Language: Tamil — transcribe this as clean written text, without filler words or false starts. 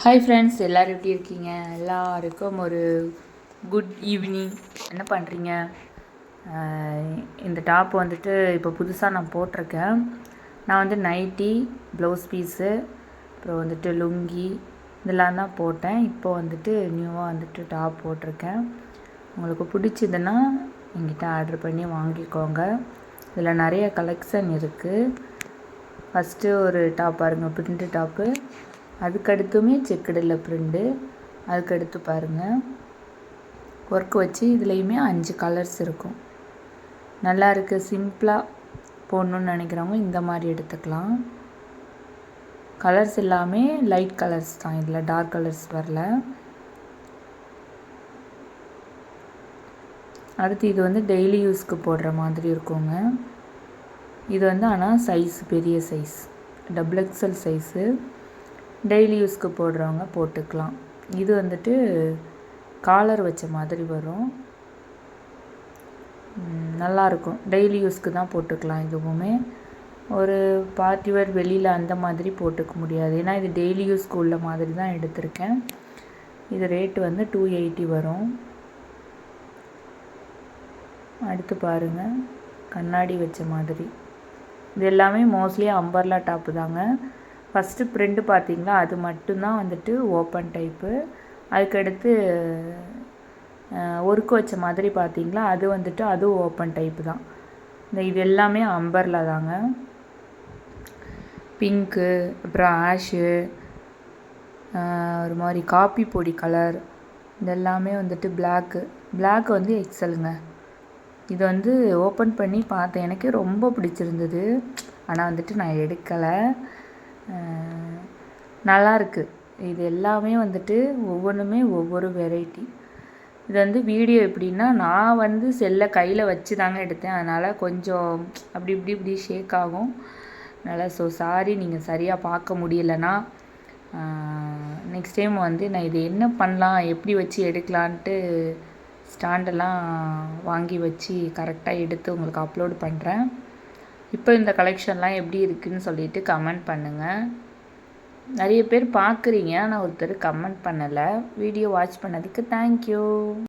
ஹாய் ஃப்ரெண்ட்ஸ், எல்லோரும் எப்படி இருக்கீங்க? எல்லாருக்கும் ஒரு குட் ஈவினிங். என்ன பண்ணுறீங்க? இந்த டாப் வந்துட்டு இப்போ புதுசாக நான் போட்டிருக்கேன். நான் வந்து நைட்டி, ப்ளவுஸ் பீஸு, அப்புறம் வந்துட்டு லுங்கி இதெல்லாம் தான் போட்டேன். இப்போ வந்துட்டு நியூவாக வந்துட்டு டாப் போட்டிருக்கேன். உங்களுக்கு பிடிச்சதுன்னா என்கிட்ட ஆர்டர் பண்ணி வாங்கிக்கோங்க. இதில் நிறைய கலெக்ஷன் இருக்குது. ஃபஸ்ட்டு ஒரு டாப் பாருங்கள், பிரிண்ட் டாப்பு. அதுக்கடுத்துமே செக்குடில் ப்ரிண்ட்டு. அதுக்கடுத்து பாருங்கள், ஒர்க் வச்சு இதுலேயுமே 5 கலர்ஸ் இருக்கும். நல்லா இருக்குது. சிம்பிளாக போடணுன்னு நினைக்கிறவங்க இந்த மாதிரி எடுத்துக்கலாம். கலர்ஸ் எல்லாமே லைட் கலர்ஸ் தான், இதில் டார்க் கலர்ஸ் வரல. அடுத்து இது வந்து டெய்லி யூஸ்க்கு போடுற மாதிரி இருக்குங்க. இது வந்து ஆனால் சைஸ் பெரிய சைஸ், XXL சைஸு. டெய்லி யூஸ்க்கு போடுறவங்க போட்டுக்கலாம். இது வந்துட்டு காலர் வச்ச மாதிரி வரும், நல்லாயிருக்கும். டெய்லி யூஸ்க்கு தான் போட்டுக்கலாம். இதுவுமே ஒரு பார்ட்டி வேர் வெளியில் அந்த மாதிரி போட்டுக்க முடியாது, ஏன்னா இது டெய்லி யூஸ்க்கு உள்ள மாதிரி தான் எடுத்திருக்கேன். இது ரேட்டு வந்து 280 வரும். அடுத்து பாருங்கள், கண்ணாடி வச்ச மாதிரி. இது எல்லாமே மோஸ்ட்லி அம்பர்லா டாப்பு தாங்க. ஃபஸ்ட்டு ப்ரிண்ட்டு பார்த்திங்களா, அது மட்டும்தான் வந்துட்டு ஓப்பன் டைப்பு. அதுக்கடுத்து ஒர்க்கு வச்ச மாதிரி பார்த்திங்களா, அது வந்துட்டு அதுவும் ஓப்பன் டைப்பு தான். இது எல்லாமே அம்பர்லா தாங்க. பிங்க்கு, அப்புறம் ஆஷு, ஒரு மாதிரி காப்பி பொடி கலர், இதெல்லாமே வந்துட்டு பிளாக்கு வந்து எக்ஸலுங்க. இது வந்து ஓப்பன் பண்ணி பார்த்தேன், எனக்கு ரொம்ப பிடிச்சிருந்தது. ஆனால் வந்துட்டு நான் எடுக்கலை. நல்லாயிருக்கு. இது எல்லாமே வந்துட்டு ஒவ்வொன்றுமே ஒவ்வொரு வெரைட்டி. இது வந்து வீடியோ எப்படின்னா, நான் வந்து செல்லை கையில் வச்சு தாங்க எடுத்தேன். அதனால் கொஞ்சம் அப்படி இப்படி ஷேக் ஆகும். அதனால் சாரி, நீங்கள் சரியாக பார்க்க முடியலைன்னா. நெக்ஸ்ட் டைம் வந்து நான் இது என்ன பண்ணலாம், எப்படி வச்சு எடுக்கலான்ட்டு ஸ்டாண்டெல்லாம் வாங்கி வச்சு கரெக்டாக எடுத்து உங்களுக்கு அப்லோடு பண்ணுறேன். இப்போ இந்த கலெக்ஷன்லாம் எப்படி இருக்குதுன்னு சொல்லிவிட்டு கமெண்ட் பண்ணுங்கள். நிறைய பேர் பார்க்குறீங்க, ஆனால் ஒருத்தர் கமெண்ட் பண்ணலை. வீடியோ வாட்ச் பண்ணதுக்கு தேங்க்யூ.